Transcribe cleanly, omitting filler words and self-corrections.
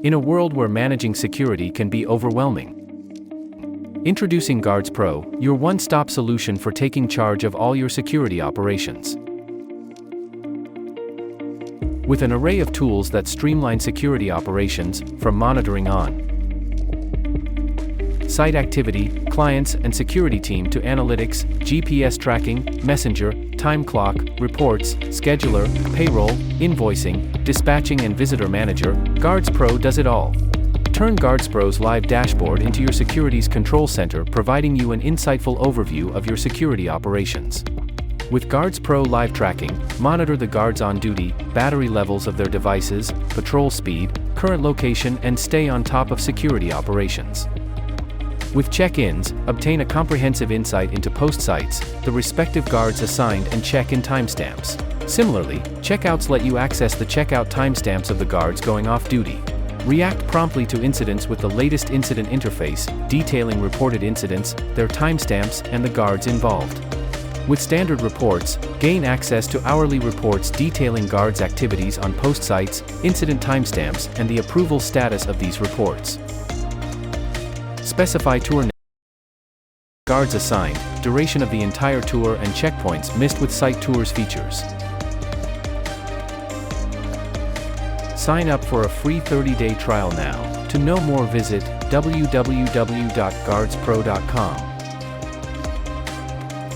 in a world where managing security can be overwhelming. Introducing GuardsPro, your one-stop solution for taking charge of all your security operations. With an array of tools that streamline security operations, from monitoring on-site activity, clients and security team to analytics, GPS tracking, messenger, time clock, reports, scheduler, payroll, invoicing, dispatching and visitor manager, GuardsPro does it all. Turn GuardsPro's live dashboard into your security's control center, providing you an insightful overview of your security operations. With GuardsPro live tracking, monitor the guards on duty, battery levels of their devices, patrol speed, current location and stay on top of security operations. With check-ins, obtain a comprehensive insight into post sites, the respective guards assigned and check-in timestamps. Similarly, checkouts let you access the checkout timestamps of the guards going off duty. React promptly to incidents with the latest incident interface, detailing reported incidents, their timestamps, and the guards involved. With standard reports, gain access to hourly reports detailing guards' activities on post sites, incident timestamps, and the approval status of these reports. Specify tour name, guards assigned, duration of the entire tour and checkpoints missed with site tours features. Sign up for a free 30-day trial now. To know more, visit www.guardspro.com.